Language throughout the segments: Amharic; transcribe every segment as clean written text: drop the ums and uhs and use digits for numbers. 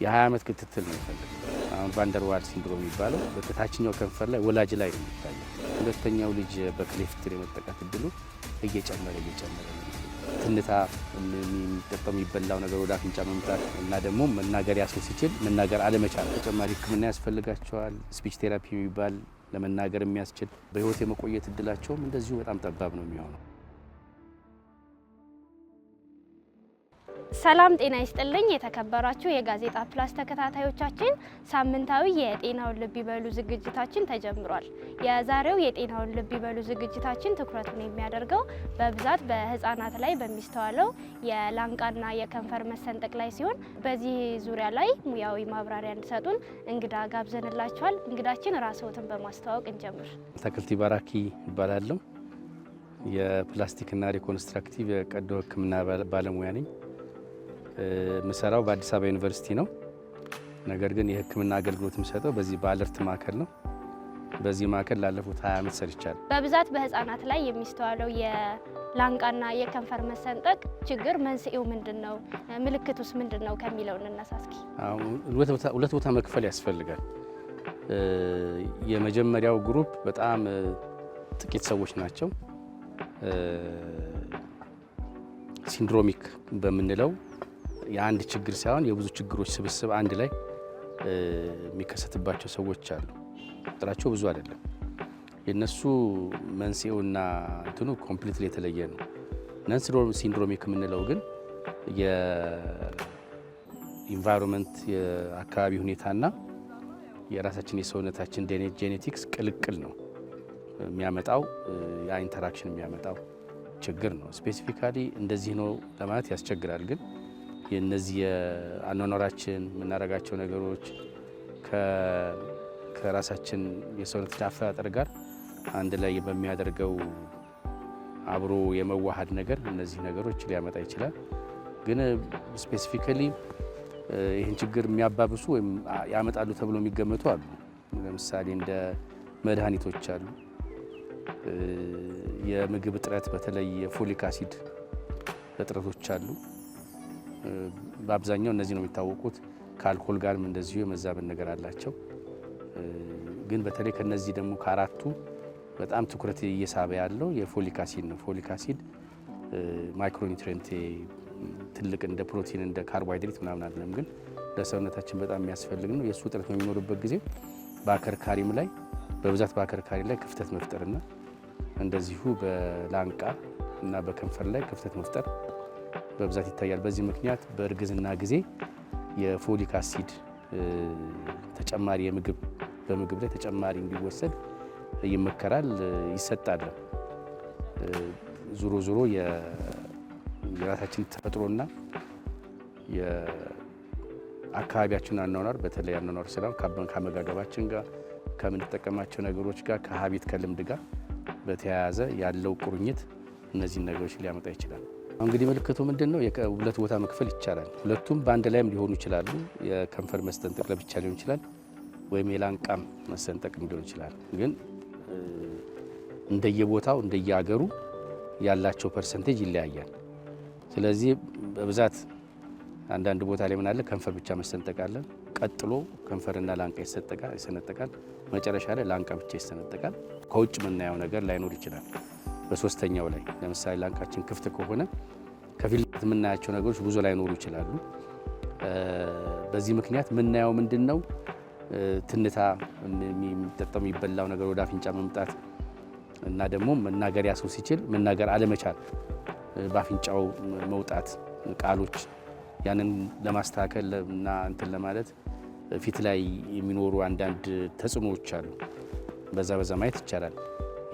የ20 ዓመት ክትትል ነው የሚፈልገው። አሁን ቫንደርዋል ሲንድሮም የሚባለው በታችኛው ከንፈር ላይ ወላጅ ላይ ነው የሚታየው። ሁለተኛው ልጅ በክሌፍት የመጠቃት እድሉ እየጨመረ ነው። ትንታ የሚጠጣው የሚበላው ነገር ወደ አፍንጫ መምጣት እና ደግሞ መናገር ያሰው ሲችል መናገር አለመቻል ተጨማሪ ሕክምና ያስፈልጋቸዋል። ስፒች ቴራፒ የሚባል ለመናገር የሚያስችል በህይወት የመቆየት እድላቸውም እንደዚሁ በጣም ጠባብ ነው የሚሆነው። ሰላም ጤና ይስጥልኝ። የተከበራችሁ የጋዜጣ ፕላስ ተከታታዮቻችን ሳምንታዊ የጤናውን ልብ ይበሉ ዝግጅታችን ተጀምሯል። የዛሬው የጤናውን ልብ ይበሉ ዝግጅታችን ትኩረቱን የሚያደርገው በብዛት በህፃናት ላይ በሚስተዋለው የላንቃና የከንፈር መሰንጠቅ ላይ ሲሆን በዚህ ዙሪያ ላይ ሙያዊ ማብራሪያ እንዲሰጡን እንግዳ ጋብዘንላችኋል። እንግዳችን ራስዎትን በማስተዋወቅ እንጀምር። ተክልቲ ባራኪ ይባላለሁ። የፕላስቲክና ሪኮንስትራክቲቭ የቀዶ ሕክምና ባለሙያ ነኝ። ምሰራው በአዲስ አበባ ዩኒቨርሲቲ ነው። ነገር ግን የህክምና አገልግሎት የምሰጠው በዚህ በአለርት ማዕከል ነው። በዚህ ማዕከል ላለፉት 20 ዓመት ሰርቻለሁ። በብዛት በህፃናት ላይ የሚስተዋለው የላንቃና የከንፈር መሰንጠቅ ችግር መንስኤው ምንድነው? ምልክቱስ ምንድነው ከሚለው እንነሳ እስኪ። ሁለት ቦታ መክፈል ያስፈልጋል። የመጀመሪያው ግሩፕ በጣም ጥቂት ሰዎች ናቸው። ሲንድሮሚክ በምንለው የአንድ ችግር ሳይሆን የብዙ ችግሮች ስብስብ አንድ ላይ የሚከሰትባቸው ሰዎች አሉ። ቁጥራቸው ብዙ አይደለም። የነሱ መንስኤውና እንትኑ ኮምፕሊትሊ የተለየ ነው። ነን ሲንድሮሚክ የምንለው ግን የኢንቫይሮንመንት የአካባቢ ሁኔታና የራሳችን የሰውነታችን ጄኔቲክስ ቅልቅል ነው የሚያመጣው ያ ኢንተራክሽን የሚያመጣው ችግር ነው። ስፔሲፊካሊ እንደዚህ ነው ለማለት ያስቸግራል። ግን የነዚህ የአኗኗራችን የምናደርጋቸው ነገሮች ከራሳችን የሰውነት አፈጣጠር ጋር አንድ ላይ በሚያደርገው አብሮ የመዋሃድ ነገር እነዚህ ነገሮች ሊያመጣ ይችላል። ግን ስፔሲፊካሊ ይህን ችግር የሚያባብሱ ወይም ያመጣሉ ተብሎ የሚገመቱ አሉ። ለምሳሌ እንደ መድኃኒቶች አሉ። የምግብ እጥረት በተለይ የፎሊክ አሲድ እጥረቶች አሉ። በአብዛኛው እነዚህ ነው የሚታወቁት። ከአልኮል ጋርም እንደዚሁ የመዛበን ነገር አላቸው። ግን በተለይ ከነዚህ ደግሞ ከአራቱ በጣም ትኩረት እየሳበ ያለው የፎሊክ አሲድ ነው። ፎሊክ አሲድ ማይክሮኒውትሪየንት ትልቅ እንደ ፕሮቲን እንደ ካርቦሃይድሬት ምናምን አይደለም፣ ግን ለሰውነታችን በጣም የሚያስፈልግ ነው። የእሱ እጥረት በሚኖርበት ጊዜ በአከርካሪም ላይ በብዛት በአከርካሪ ላይ ክፍተት መፍጠርና እንደዚሁ በላንቃ እና በከንፈር ላይ ክፍተት መፍጠር በብዛት ይታያል። በዚህ ምክንያት በእርግዝና ጊዜ የፎሊክ አሲድ ተጨማሪ በምግብ ላይ ተጨማሪ እንዲወሰድ ይመከራል፣ ይሰጣል። ዙሮ ዙሮ የራሳችን ተፈጥሮና የአካባቢያችን አኗኗር በተለይ አኗኗር ስራ ከአመጋገባችን ጋር ከምንጠቀማቸው ነገሮች ጋር ከሀቢት ከልምድ ጋር በተያያዘ ያለው ቁርኝት እነዚህን ነገሮች ሊያመጣ ይችላል። እንግዲህ ምልክቱ ምንድነው? ሁለት ቦታ መክፈል ይቻላል። ሁለቱም በአንድ ላይም ሊሆኑ ይችላሉ። የከንፈር መሰንጠቅ ለብቻ ሊሆን ይችላል፣ ወይም የላንቃም መሰንጠቅ ሊሆን ይችላል። ግን እንደየቦታው እንደየአገሩ ያላቸው ፐርሰንቴጅ ይለያያል። ስለዚህ በብዛት አንዳንድ ቦታ ላይ ምን አለ ከንፈር ብቻ መሰንጠቅ አለ። ቀጥሎ ከንፈርና ላንቃ ይሰነጠቃል። መጨረሻ ላይ ላንቃ ብቻ ይሰነጠቃል። ከውጭ የምናየው ነገር ላይኖር ይችላል። በሶስተኛው ላይ ለምሳሌ ላንቃችን ክፍት ከሆነ ከፊት ለፊት የምናያቸው ነገሮች ብዙ ላይኖሩ ይችላሉ። በዚህ ምክንያት የምናየው ምንድነው? ትንታ፣ የሚጠጣው የሚበላው ነገር ወደ አፍንጫ መምጣት እና ደግሞ መናገር ያሰው ሲችል መናገር አለመቻል፣ በአፍንጫው መውጣት ቃሎች ያንን ለማስተካከል እና እንትን ለማለት ፊት ላይ የሚኖሩ አንዳንድ ተጽዕኖዎች አሉ። በዛ ማየት ይቻላል።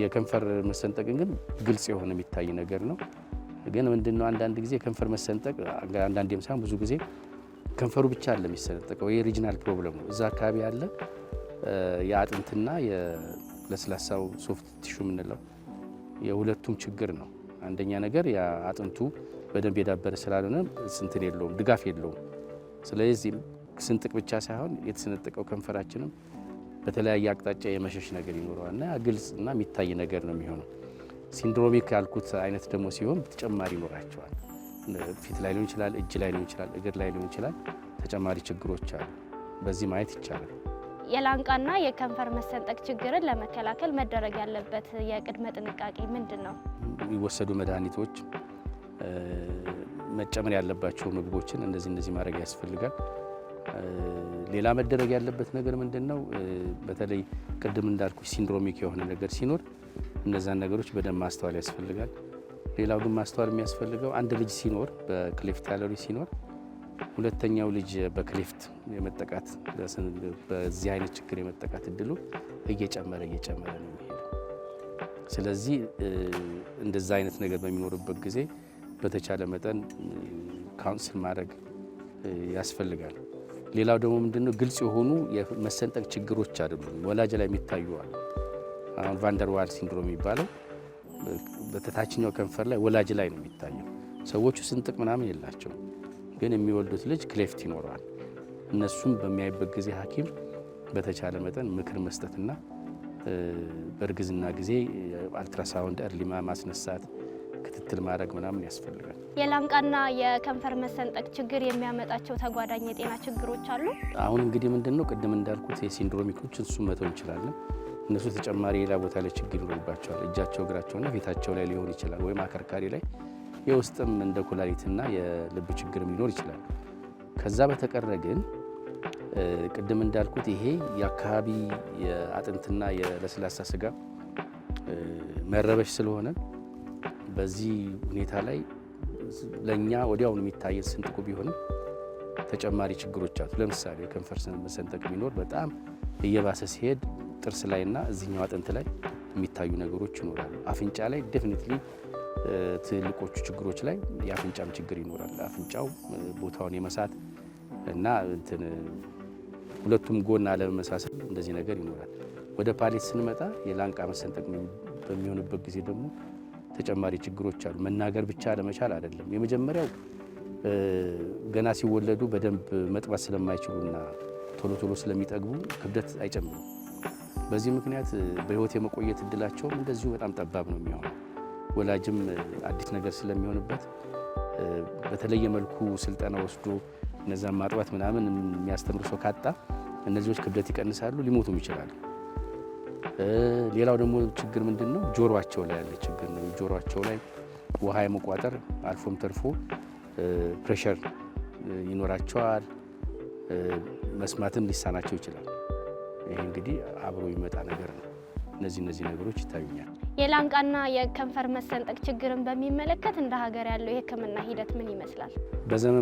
የከንፈር መሰንጠቅን ግን ግልጽ የሆነ የሚታይ ነገር ነው። ግን ምንድነው አንዳንድ ጊዜ ከንፈር መሰንጠቅ አንዳንዴም ሳይሆን ብዙ ጊዜ ከንፈሩ ብቻ አለ የሚሰነጠቀው። የሪጂናል ፕሮብለም ነው። እዛ አካባቢ ያለ የአጥንትና የለስላሳው ሶፍት ቲሹ የምንለው የሁለቱም ችግር ነው። አንደኛ ነገር የአጥንቱ በደንብ የዳበረ ስላልሆነ እንትን የለውም፣ ድጋፍ የለውም። ስለዚህ ስንጥቅ ብቻ ሳይሆን የተሰነጠቀው ከንፈራችንም በተለያየ አቅጣጫ የመሸሽ ነገር ይኖረዋልና ግልጽ እና የሚታይ ነገር ነው የሚሆነው። ሲንድሮሚክ ያልኩት አይነት ደግሞ ሲሆን ተጨማሪ ይኖራቸዋል። ፊት ላይ ሊሆን ይችላል፣ እጅ ላይ ሊሆን ይችላል፣ እግር ላይ ሊሆን ይችላል። ተጨማሪ ችግሮች አሉ። በዚህ ማየት ይቻላል። የላንቃና የከንፈር መሰንጠቅ ችግርን ለመከላከል መደረግ ያለበት የቅድመ ጥንቃቄ ምንድን ነው? የሚወሰዱ መድኃኒቶች፣ መጨመር ያለባቸው ምግቦችን እነዚህ ማድረግ ያስፈልጋል። ሌላ መደረግ ያለበት ነገር ምንድነው? በተለይ ቅድም እንዳልኩ ሲንድሮሚክ የሆነ ነገር ሲኖር እነዛን ነገሮች በደንብ ማስተዋል ያስፈልጋል። ሌላው ግን ማስተዋል የሚያስፈልገው አንድ ልጅ ሲኖር በክሌፍት ያለሪ ሲኖር ሁለተኛው ልጅ በክሌፍት የመጠቃት በዚህ አይነት ችግር የመጠቃት እድሉ እየጨመረ ነው የሚሄደው። ስለዚህ እንደዛ አይነት ነገር በሚኖርበት ጊዜ በተቻለ መጠን ካውንስል ማድረግ ያስፈልጋል። ሌላው ደግሞ ምንድነው ግልጽ የሆኑ የመሰንጠቅ ችግሮች አይደሉም ወላጅ ላይ የሚታዩ አሉ። አሁን ቫንደርዋል ሲንድሮም የሚባለው በታችኛው ከንፈር ላይ ወላጅ ላይ ነው የሚታየው። ሰዎቹ ስንጥቅ ምናምን የላቸው፣ ግን የሚወልዱት ልጅ ክሌፍት ይኖረዋል። እነሱም በሚያይበት ጊዜ ሐኪም በተቻለ መጠን ምክር መስጠትና በእርግዝና ጊዜ አልትራሳውንድ እርሊ ማስነሳት ክትትል ማድረግ ምናምን ያስፈልጋል። የላንቃና የከንፈር መሰንጠቅ ችግር የሚያመጣቸው ተጓዳኝ የጤና ችግሮች አሉ። አሁን እንግዲህ ምንድነው ቅድም እንዳልኩት የሲንድሮሚኮች እሱ መተው እንችላለን። እነሱ ተጨማሪ ሌላ ቦታ ላይ ችግር ይኖርባቸዋል። እጃቸው፣ እግራቸውና ፊታቸው ላይ ሊሆን ይችላል፣ ወይም አከርካሪ ላይ የውስጥም እንደ ኩላሊትና የልብ ችግርም ሊኖር ይችላል። ከዛ በተቀረ ግን ቅድም እንዳልኩት ይሄ የአካባቢ የአጥንትና የለስላሳ ስጋ መረበሽ ስለሆነ በዚህ ሁኔታ ላይ ለኛ ወዲያውኑ የሚታየን ስንጥቁ ቢሆንም ተጨማሪ ችግሮች አሉ። ለምሳሌ የከንፈር መሰንጠቅ ቢኖር በጣም እየባሰ ሲሄድ ጥርስ ላይና እዚህኛው አጥንት ላይ የሚታዩ ነገሮች ይኖራሉ። አፍንጫ ላይ ዴፊኒትሊ ትልቆቹ ችግሮች ላይ የአፍንጫም ችግር ይኖራል። አፍንጫው ቦታውን የመሳት እና ሁለቱም ጎን አለመመሳሰል እንደዚህ ነገር ይኖራል። ወደ ፓሌት ስንመጣ የላንቃ መሰንጠቅ በሚሆንበት ጊዜ ደግሞ ተጨማሪ ችግሮች አሉ። መናገር ብቻ ለመቻል አይደለም። የመጀመሪያው ገና ሲወለዱ በደንብ መጥባት ስለማይችሉና ቶሎ ስለሚጠግቡ ክብደት አይጨምሩም። በዚህ ምክንያት በህይወት የመቆየት እድላቸውም እንደዚሁ በጣም ጠባብ ነው የሚሆነው። ወላጅም አዲስ ነገር ስለሚሆንበት በተለየ መልኩ ስልጠና ወስዶ እነዛን ማጥባት ምናምን የሚያስተምር ሰው ካጣ እነዚህዎች ክብደት ይቀንሳሉ፣ ሊሞቱም ይችላሉ። ሌላው ደግሞ ችግር ምንድነው? ጆሮአቸው ላይ ያለ ችግር ነው። ጆሮአቸው ላይ ውሃ የመቋጠር አልፎም ተርፎ ፕሬሸር ይኖራቸዋል። መስማትም ሊሳናቸው ይችላል። ይሄ እንግዲህ አብሮ ይመጣ ነገር ነው። እነዚህ ነገሮች ይታዩኛል። የላንቃና የከንፈር መሰንጠቅ ችግርን በሚመለከት እንደ ሀገር ያለው የሕክምና ሂደት ምን ይመስላል?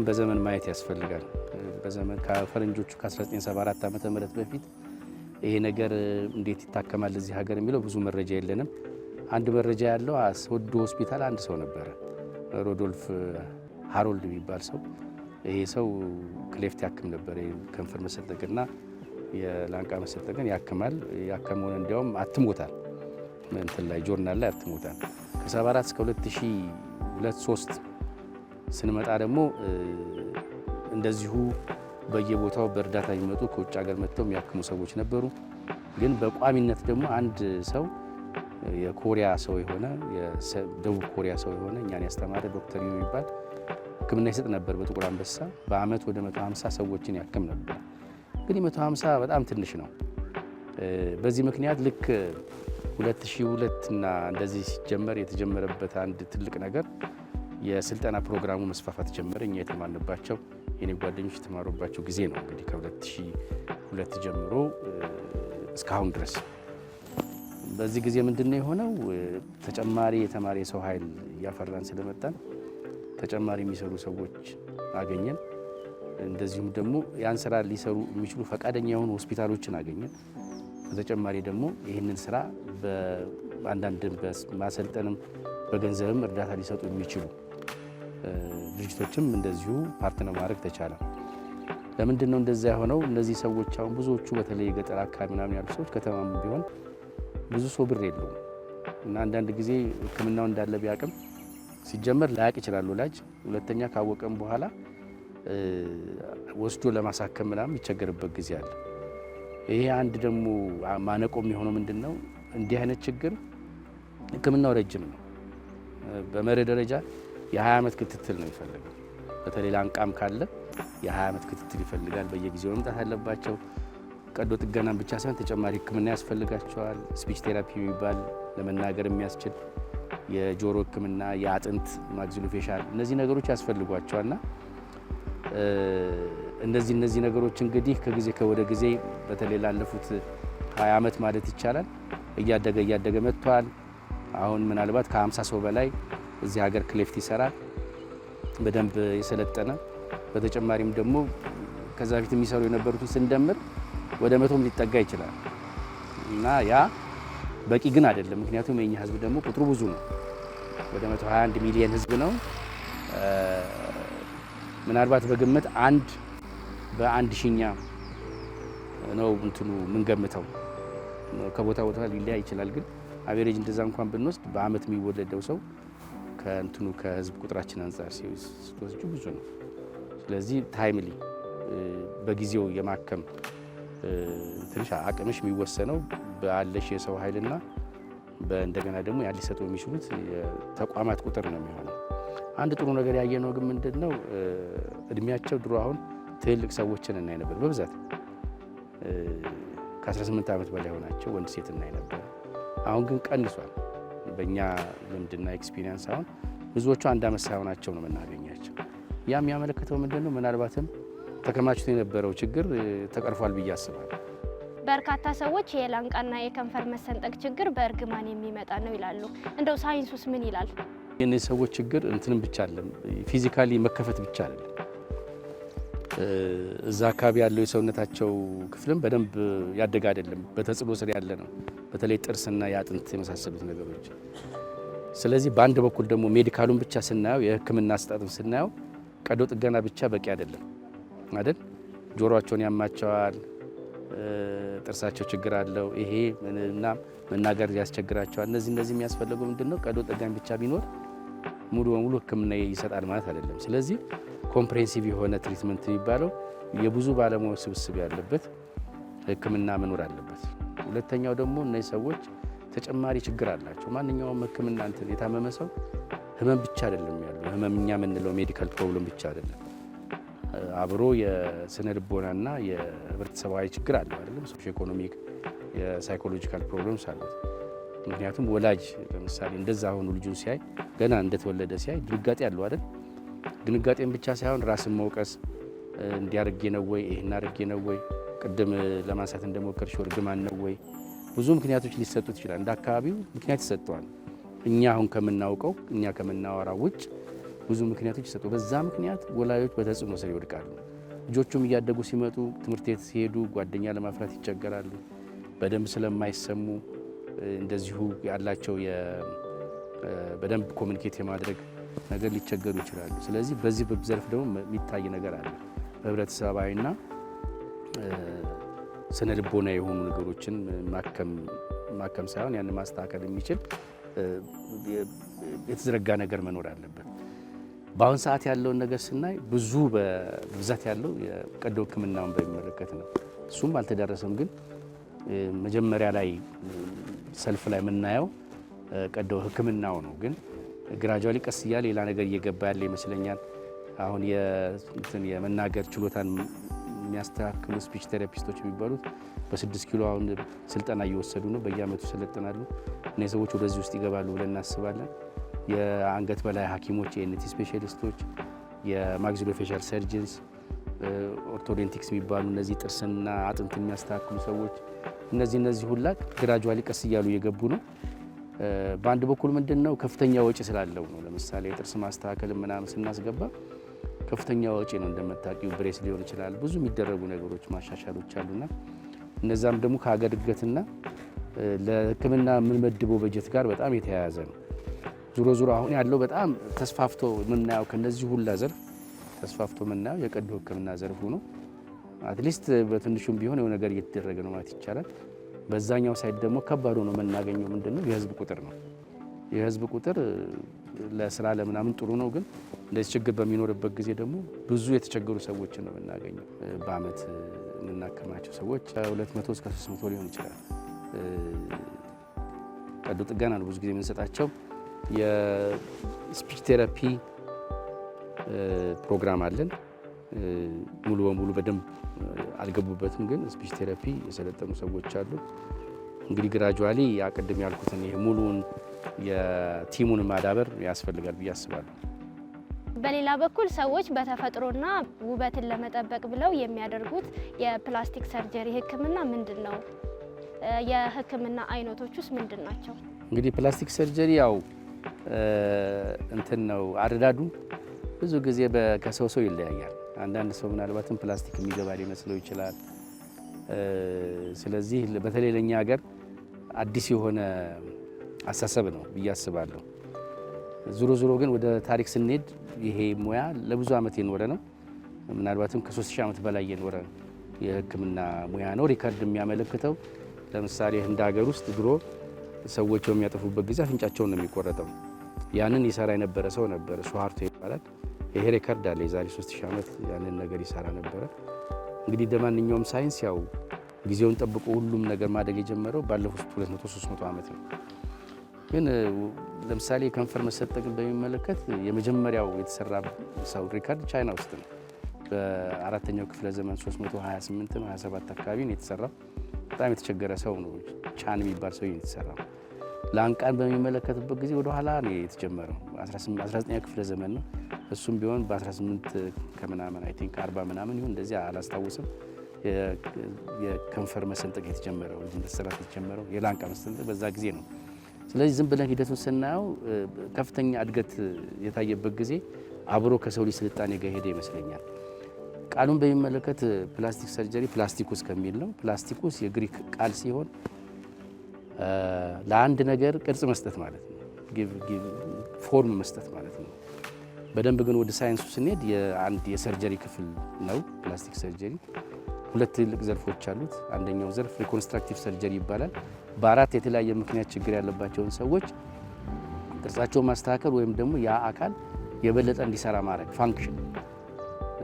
በዘመን ማየት ያስፈልጋል። በዘመን ከፈረንጆቹ ከ1974 ዓመተ ምህረት በፊት ይሄ ነገር እንዴት ይታከማል እዚህ ሀገር የሚለው ብዙ መረጃ የለንም። አንድ መረጃ ያለው ሶዶ ሆስፒታል አንድ ሰው ነበረ፣ ሮዶልፍ ሃሮልድ የሚባል ሰው። ይሄ ሰው ክሌፍት ያክም ነበር። ከንፈር መሰንጠቅና የላንቃ መሰንጠቅን ያክማል። ያከመውን እንዲያውም አትሞታል፣ እንትን ላይ ጆርናል ላይ አትሞታል። ከ74 እስከ 2002-3 ስንመጣ ደግሞ እንደዚሁ በየቦታው በእርዳታ የሚመጡ ከውጭ ሀገር መጥተው የሚያክሙ ሰዎች ነበሩ። ግን በቋሚነት ደግሞ አንድ ሰው የኮሪያ ሰው የሆነ የደቡብ ኮሪያ ሰው የሆነ እኛን ያስተማረ ዶክተር የሚባል ሕክምና ይሰጥ ነበር በጥቁር አንበሳ። በአመት ወደ 150 ሰዎችን ያክም ነበር። እንግዲህ 150 በጣም ትንሽ ነው። በዚህ ምክንያት ልክ 2002 እና እንደዚህ ሲጀመር የተጀመረበት አንድ ትልቅ ነገር የስልጠና ፕሮግራሙ መስፋፋት ጀመረ። እኛ የተማርንባቸው የኔ ጓደኞች የተማሩባቸው ጊዜ ነው። እንግዲህ ከ2002 ጀምሮ እስካሁን ድረስ በዚህ ጊዜ ምንድነው የሆነው? ተጨማሪ የተማሪ የሰው ኃይል እያፈራን ስለመጣን ተጨማሪ የሚሰሩ ሰዎች አገኘን። እንደዚሁም ደግሞ ያን ስራ ሊሰሩ የሚችሉ ፈቃደኛ የሆኑ ሆስፒታሎችን አገኘን። በተጨማሪ ደግሞ ይህንን ስራ በአንዳንድ ማሰልጠንም በገንዘብም እርዳታ ሊሰጡ የሚችሉ ድርጅቶችም እንደዚሁ ፓርትነር ማድረግ ተቻለ። ለምንድን ነው እንደዛ የሆነው? እነዚህ ሰዎች አሁን ብዙዎቹ በተለይ የገጠር አካባቢ ምናምን ያሉ ሰዎች ከተማም ቢሆን ብዙ ሰው ብር የለውም እና አንዳንድ ጊዜ ሕክምናው እንዳለ ቢያቅም ሲጀመር ላያቅ ይችላል ወላጅ። ሁለተኛ ካወቀም በኋላ ወስዶ ለማሳከም ምናምን የሚቸገርበት ጊዜ አለ። ይሄ አንድ ደግሞ ማነቆ የሚሆነው ምንድን ነው? እንዲህ አይነት ችግር ሕክምናው ረጅም ነው። በመርህ ደረጃ የ20 ዓመት ክትትል ነው የሚፈልገው። በተለይ ላንቃም ካለ የ20 ዓመት ክትትል ይፈልጋል። በየጊዜው መምጣት አለባቸው። ቀዶ ጥገናን ብቻ ሳይሆን ተጨማሪ ሕክምና ያስፈልጋቸዋል። ስፒች ቴራፒ የሚባል ለመናገር የሚያስችል የጆሮ ሕክምና፣ የአጥንት ማግዚሎፌሻል እነዚህ ነገሮች ያስፈልጓቸዋልና እነዚህ ነገሮች እንግዲህ ከጊዜ ወደ ጊዜ በተለይ ላለፉት 20 ዓመት ማለት ይቻላል እያደገ መጥቷል። አሁን ምናልባት ከ50 ሰው በላይ እዚህ ሀገር ክሌፍት ይሰራል በደንብ የሰለጠነ። በተጨማሪም ደግሞ ከዛ በፊት የሚሰሩ የነበሩትን ስንደምር ወደ 100 ሊጠጋ ይችላል እና ያ በቂ ግን አይደለም። ምክንያቱም የኛ ህዝብ ደግሞ ቁጥሩ ብዙ ነው። ወደ 121 ሚሊዮን ህዝብ ነው። ምናልባት በግምት በአንድ ሺኛ ነው እንትኑ የምንገምተው። ከቦታ ቦታ ሊለያይ ይችላል። ግን አቬሬጅ እንደዛ እንኳን ብንወስድ በአመት የሚወለደው ሰው ከህዝብ ቁጥራችን አንጻር ሲወስዱ ብዙ ነው። ስለዚህ ታይምሊ በጊዜው የማከም ትንሽ አቅምሽ የሚወሰነው ባለሽ የሰው ኃይልና እንደገና ደግሞ ሊሰጡ የሚችሉት ተቋማት ቁጥር ነው የሚሆነው። አንድ ጥሩ ነገር ያየነው ግን ምንድነው እድሜያቸው ድሮ አሁን ትልቅ ሰዎችን እናይ ነበር በብዛት ከ18 ዓመት በላይ ሆናቸው ወንድ ሴት እናይ ነበር። አሁን ግን ቀንሷል። በእኛ ልምድና ኤክስፒሪየንስ አሁን ብዙዎቹ 1 ዓመት ሳይሆናቸው ነው የምናገኛቸው። ያ የሚያመለክተው ምንድነው ምናልባትም ተከማችቶ የነበረው ችግር ተቀርፏል ብዬ አስባለሁ። በርካታ ሰዎች የላንቃና የከንፈር መሰንጠቅ ችግር በእርግማን የሚመጣ ነው ይላሉ። እንደው ሳይንሱስ ምን ይላል? የእነዚህ ሰዎች ችግር እንትንም ብቻ አይደለም፣ ፊዚካሊ መከፈት ብቻ አይደለም። እዛ አካባቢ ያለው የሰውነታቸው ክፍልም በደንብ ያደገ አይደለም፣ በተጽዕኖ ስር ያለ ነው። በተለይ ጥርስና የአጥንት የመሳሰሉት ነገሮች። ስለዚህ በአንድ በኩል ደግሞ ሜዲካሉን ብቻ ስናየው የሕክምና አሰጣጡን ስናየው ቀዶ ጥገና ብቻ በቂ አይደለም አይደል? ጆሮአቸውን ያማቸዋል፣ ጥርሳቸው ችግር አለው፣ ይሄ እና መናገር ያስቸግራቸዋል። እነዚህ የሚያስፈልገው ምንድነው? ቀዶ ጥገና ብቻ ቢኖር ሙሉ በሙሉ ሕክምና ይሰጣል ማለት አይደለም። ስለዚህ ኮምፕሬሄንሲቭ የሆነ ትሪትመንት የሚባለው የብዙ ባለሙያዎች ስብስብ ያለበት ሕክምና መኖር አለበት። ሁለተኛው ደግሞ እነዚህ ሰዎች ተጨማሪ ችግር አላቸው። ማንኛውም ሕክምና የታመመ ሰው ህመም ብቻ አይደለም ያለው። ህመም እኛ የምንለው ሜዲካል ፕሮብለም ብቻ አይደለም። አብሮ የስነ ልቦናና የህብረተሰባዊ ችግር አለው አይደለም። ሶሺዮ ኢኮኖሚክ የሳይኮሎጂካል ፕሮብለምስ አሉት። ምክንያቱም ወላጅ ለምሳሌ እንደዛ ሆኖ ልጁን ሲያይ ገና እንደተወለደ ሲያይ ድንጋጤ አለው አይደል? ድንጋጤን ብቻ ሳይሆን ራስን መውቀስ እንዲያርጌ ነው ወይ ይሄን አርጌ ነው ወይ ቅድም ለማንሳት እንደሞከርሽው እርግማን ነው ወይ ብዙ ምክንያቶች ሊሰጡት ይችላል። እንደ አካባቢው ምክንያት ይሰጠዋል። እኛ አሁን ከምናውቀው እኛ ከምናወራው ውጭ ብዙ ምክንያቶች ይሰጡ። በዛ ምክንያት ወላጆች በተጽዕኖ ስር ይወድቃሉ። ልጆቹም እያደጉ ሲመጡ ትምህርት ቤት ሲሄዱ ጓደኛ ለማፍራት ይቸገራሉ። በደንብ ስለማይሰሙ እንደዚሁ ያላቸው በደንብ ኮሚኒኬት የማድረግ ነገር ሊቸገሩ ይችላሉ። ስለዚህ በዚህ ዘርፍ ደግሞ የሚታይ ነገር አለ። በህብረተሰባዊና ስነ ልቦና የሆኑ ነገሮችን ማከም ሳይሆን ያን ማስተካከል የሚችል የተዘረጋ ነገር መኖር አለበት። በአሁን ሰዓት ያለውን ነገር ስናይ በብዛት ያለው የቀዶ ሕክምናውን በሚመለከት ነው። እሱም አልተዳረሰም። ግን መጀመሪያ ላይ ሰልፍ ላይ የምናየው ቀዶ ሕክምናው ነው። ግን ግራጁዋሊ ቀስ እያለ ሌላ ነገር እየገባ ያለ ይመስለኛል። አሁን የመናገር ችሎታን የሚያስተካክሉ ስፒች ቴራፒስቶች የሚባሉት በ6 ኪሎ አሁን ስልጠና እየወሰዱ ነው። በየአመቱ ይሰለጥናሉ። እነዚህ ሰዎች ወደዚህ ውስጥ ይገባሉ ብለን እናስባለን። የአንገት በላይ ሐኪሞች፣ የኤንቲ ስፔሻሊስቶች፣ የማግዚሎፌሻል ሰርጅንስ፣ ኦርቶዶንቲክስ የሚባሉ እነዚህ ጥርስና አጥንት የሚያስተካክሉ ሰዎች እነዚህ ሁላ ግራጁዋሊ ቀስ እያሉ እየገቡ ነው። በአንድ በኩል ምንድነው ከፍተኛ ወጪ ስላለው ነው። ለምሳሌ የጥርስ ማስተካከል ምናምን ስናስገባ ከፍተኛ ወጪ ነው። እንደምታውቂው ብሬስ ሊሆን ይችላል። ብዙ የሚደረጉ ነገሮች ማሻሻሎች አሉና እነዛም ደግሞ ከሀገር እድገትና ለሕክምና የምንመድበው በጀት ጋር በጣም የተያያዘ ነው። ዙሮ አሁን ያለው በጣም ተስፋፍቶ የምናየው ከነዚህ ሁላ ዘርፍ ተስፋፍቶ የምናየው የቀዶ ሕክምና ዘርፉ ነው። አትሊስት በትንሹም ቢሆን የሆነ ነገር እየተደረገ ነው ማለት ይቻላል። በዛኛው ሳይድ ደግሞ ከባድ ሆኖ የምናገኘው ምንድነው? የህዝብ ቁጥር ነው። የህዝብ ቁጥር ለስራ ለምናምን ጥሩ ነው፣ ግን እንደዚህ ችግር በሚኖርበት ጊዜ ደግሞ ብዙ የተቸገሩ ሰዎችን ነው የምናገኘው። በአመት የምናከማቸው ሰዎች 200 እስከ 300 ሊሆን ይችላል። ቀዶ ጥገና ነው ብዙ ጊዜ የምንሰጣቸው። የስፒች ቴራፒ ፕሮግራም አለን። ሙሉ በሙሉ በደንብ አልገቡበትም። ግን ስፒች ቴራፒ የሰለጠኑ ሰዎች አሉ። እንግዲህ ግራጁዋሊ ያቀድም ያልኩትን ይሄ ሙሉን የቲሙን ማዳበር ያስፈልጋል ብዬ አስባለሁ። በሌላ በኩል ሰዎች በተፈጥሮና ውበትን ለመጠበቅ ብለው የሚያደርጉት የፕላስቲክ ሰርጀሪ ሕክምና ምንድን ነው? የሕክምና አይነቶች ውስጥ ምንድን ናቸው? እንግዲህ ፕላስቲክ ሰርጀሪ ያው እንትን ነው አረዳዱ ብዙ ጊዜ ከሰው ሰው ይለያያል። አንዳንድ ሰው ምናልባትም ፕላስቲክ የሚገባ ሊመስለው ይችላል። ስለዚህ በተለይ ለኛ ሀገር አዲስ የሆነ አሳሰብ ነው ብዬ አስባለሁ። ዙሮ ግን ወደ ታሪክ ስንሄድ ይሄ ሙያ ለብዙ ዓመት የኖረ ነው። ምናልባትም ከ3000 ዓመት በላይ የኖረ የህክምና ሙያ ነው። ሪከርድ የሚያመለክተው ለምሳሌ ህንድ ሀገር ውስጥ ድሮ ሰዎች በሚያጠፉበት ጊዜ አፍንጫቸውን ነው የሚቆረጠው። ያንን ይሰራ የነበረ ሰው ነበር፣ ሱሃርቶ ይባላል። ይሄ ሪከርድ አለ። የዛሬ 3000 ዓመት ያንን ነገር ይሰራ ነበረ። እንግዲህ እንደማንኛውም ሳይንስ ያው ጊዜውን ጠብቆ ሁሉም ነገር ማደግ የጀመረው ባለፉት 200-300 ዓመት ነው። ግን ለምሳሌ የከንፈር መሰጠቅን በሚመለከት የመጀመሪያው የተሰራ ሰው ሪከርድ ቻይና ውስጥ ነው። በ4ኛው ክፍለ ዘመን 328-27 አካባቢ ነው የተሰራው። በጣም የተቸገረ ሰው ነው፣ ቻን የሚባል ሰው የተሰራው። ላንቃን በሚመለከትበት ጊዜ ወደ ኋላ ነው የተጀመረው፣ 19ኛው ክፍለ ዘመን ነው። እሱም ቢሆን በ18 ከምናምን አይ ቲንክ 40 ምናምን ይሁን እንደዚህ አላስታውስም። የከንፈር መሰንጠቅ የተጀመረው መሰራት የተጀመረው የላንቃ መሰንጠቅ በዛ ጊዜ ነው። ስለዚህ ዝም ብለን ሂደቱን ስናየው ከፍተኛ እድገት የታየበት ጊዜ አብሮ ከሰው ልጅ ስልጣኔ ጋር ሄደ ይመስለኛል። ቃሉን በሚመለከት ፕላስቲክ ሰርጀሪ ፕላስቲኩስ ከሚል ነው። ፕላስቲኩስ የግሪክ ቃል ሲሆን ለአንድ ነገር ቅርጽ መስጠት ማለት ነው፣ ፎርም መስጠት ማለት ነው። በደንብ ግን ወደ ሳይንሱ ስንሄድ የአንድ የሰርጀሪ ክፍል ነው ፕላስቲክ ሰርጀሪ። ሁለት ትልቅ ዘርፎች አሉት። አንደኛው ዘርፍ ሪኮንስትራክቲቭ ሰርጀሪ ይባላል። በአራት የተለያየ ምክንያት ችግር ያለባቸውን ሰዎች ቅርጻቸውን ማስተካከል ወይም ደግሞ ያ አካል የበለጠ እንዲሰራ ማድረግ ፋንክሽን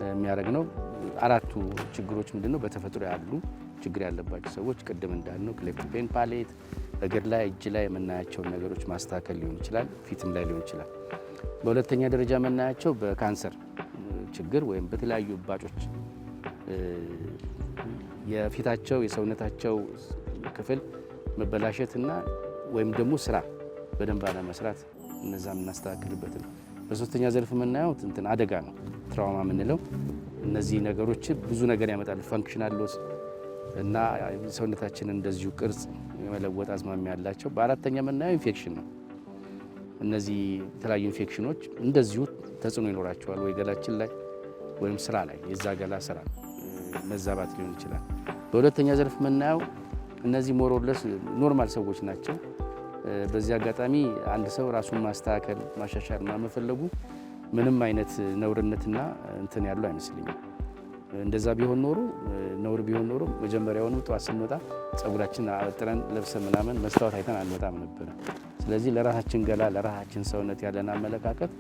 የሚያደርግ ነው። አራቱ ችግሮች ምንድነው? በተፈጥሮ ያሉ ችግር ያለባቸው ሰዎች ቅድም እንዳልነው ክሌፍት ፔን ፓሌት፣ እግር ላይ እጅ ላይ የምናያቸውን ነገሮች ማስተካከል ሊሆን ይችላል፣ ፊትም ላይ ሊሆን ይችላል። በሁለተኛ ደረጃ የምናያቸው በካንሰር ችግር ወይም በተለያዩ እባጮች የፊታቸው የሰውነታቸው ክፍል መበላሸትና ወይም ደግሞ ስራ በደንብ አለመስራት እነዛ የምናስተካክልበት ነው። በሶስተኛ ዘርፍ የምናየው እንትን አደጋ ነው፣ ትራውማ የምንለው። እነዚህ ነገሮች ብዙ ነገር ያመጣሉ፣ ፋንክሽናል ሎስ እና ሰውነታችንን እንደዚሁ ቅርጽ የመለወጥ አዝማሚያ ያላቸው። በአራተኛ የምናየው ኢንፌክሽን ነው። እነዚህ የተለያዩ ኢንፌክሽኖች እንደዚሁ ተጽዕኖ ይኖራቸዋል ወይ ገላችን ላይ ወይም ስራ ላይ የዛ ገላ ስራ መዛባት ሊሆን ይችላል። በሁለተኛ ዘርፍ የምናየው እነዚህ ሞሮለስ ኖርማል ሰዎች ናቸው። በዚህ አጋጣሚ አንድ ሰው ራሱን ማስተካከል ማሻሻል መፈለጉ ምንም አይነት ነውርነትና እንትን ያለው አይመስልኝም። እንደዛ ቢሆን ኖሮ ነውር ቢሆን ኖሮ መጀመሪያውኑ ጠዋት ስንወጣ ጸጉራችን አበጥረን ለብሰን ምናምን መስታወት አይተን አንወጣም ነበረ። ስለዚህ ለራሳችን ገላ ለራሳችን ሰውነት ያለን አመለካከት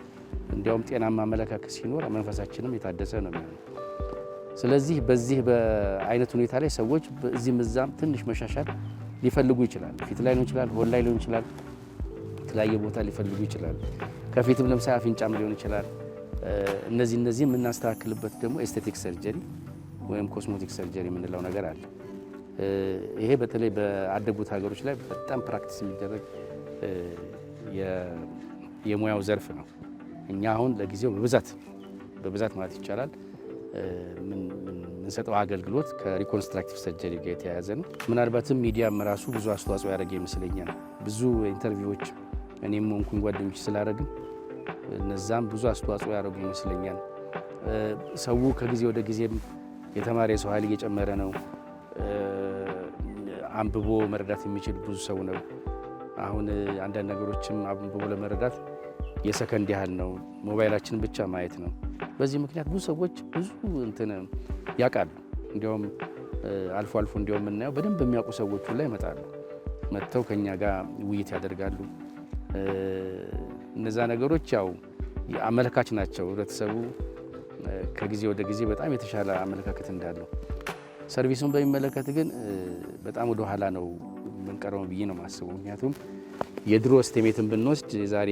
እንዲያውም ጤናማ አመለካከት ሲኖር መንፈሳችንም የታደሰ ነው የሚሆነው። ስለዚህ በዚህ በአይነት ሁኔታ ላይ ሰዎች እዚህም እዛም ትንሽ መሻሻል ሊፈልጉ ይችላል። ፊት ላይ ሊሆን ይችላል፣ ሆድ ላይ ሊሆን ይችላል፣ የተለያየ ቦታ ሊፈልጉ ይችላል። ከፊትም ለምሳሌ አፍንጫም ሊሆን ይችላል። እነዚህ የምናስተካክልበት ደግሞ ኤስቴቲክ ሰርጀሪ ወይም ኮስሞቲክ ሰርጀሪ የምንለው ነገር አለ። ይሄ በተለይ በአደጉት ሀገሮች ላይ በጣም ፕራክቲስ የሚደረግ የሙያው ዘርፍ ነው። እኛ አሁን ለጊዜው በብዛት ማለት ይቻላል የምንሰጠው አገልግሎት ከሪኮንስትራክቲቭ ሰርጀሪ ጋር የተያያዘ ነው። ምናልባትም ሚዲያም ራሱ ብዙ አስተዋጽኦ ያደረገ ይመስለኛል። ብዙ ኢንተርቪዎች እኔም ሆንኩኝ ጓደኞች ስላደረግን እነዛም ብዙ አስተዋጽኦ ያደረጉ ይመስለኛል። ሰው ከጊዜ ወደ ጊዜም የተማረ የሰው ኃይል እየጨመረ ነው። አንብቦ መረዳት የሚችል ብዙ ሰው ነው። አሁን አንዳንድ ነገሮችም አንብቦ ለመረዳት የሰከንድ ያህል ነው፣ ሞባይላችንን ብቻ ማየት ነው። በዚህ ምክንያት ብዙ ሰዎች ብዙ እንትን ያውቃሉ። እንዲያውም አልፎ እንዲያውም የምናየው በደንብ የሚያውቁ ሰዎች ላይ ይመጣሉ፣ መጥተው ከኛ ጋር ውይይት ያደርጋሉ። እነዛ ነገሮች ያው አመለካች ናቸው። ህብረተሰቡ ከጊዜ ወደ ጊዜ በጣም የተሻለ አመለካከት እንዳለው። ሰርቪሱን በሚመለከት ግን በጣም ወደ ኋላ ነው የምንቀረው ብዬ ነው የማስበው። ምክንያቱም የድሮ ስቴሜትን ብንወስድ ዛሬ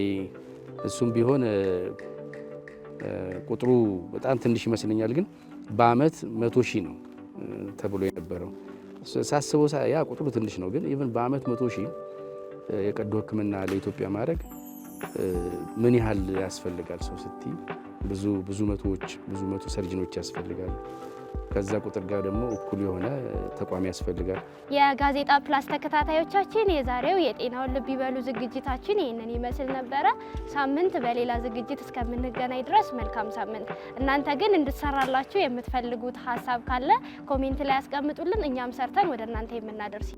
እሱም ቢሆን ቁጥሩ በጣም ትንሽ ይመስለኛል፣ ግን በአመት 100,000 ነው ተብሎ የነበረው። ሳስበው ያ ቁጥሩ ትንሽ ነው፣ ግን ኢቭን በአመት 100,000 የቀዶ ሕክምና ለኢትዮጵያ ማድረግ ምን ያህል ያስፈልጋል? ሰው ስትይ ብዙ መቶ ሰርጅኖች ያስፈልጋል። ከዛ ቁጥር ጋር ደግሞ እኩል የሆነ ተቋም ያስፈልጋል። የጋዜጣ ፕላስ ተከታታዮቻችን የዛሬው የጤናውን ልብ ይበሉ ዝግጅታችን ይህንን ይመስል ነበረ። ሳምንት በሌላ ዝግጅት እስከምንገናኝ ድረስ መልካም ሳምንት። እናንተ ግን እንድትሰራላችሁ የምትፈልጉት ሀሳብ ካለ ኮሜንት ላይ ያስቀምጡልን፣ እኛም ሰርተን ወደ እናንተ የምናደርስ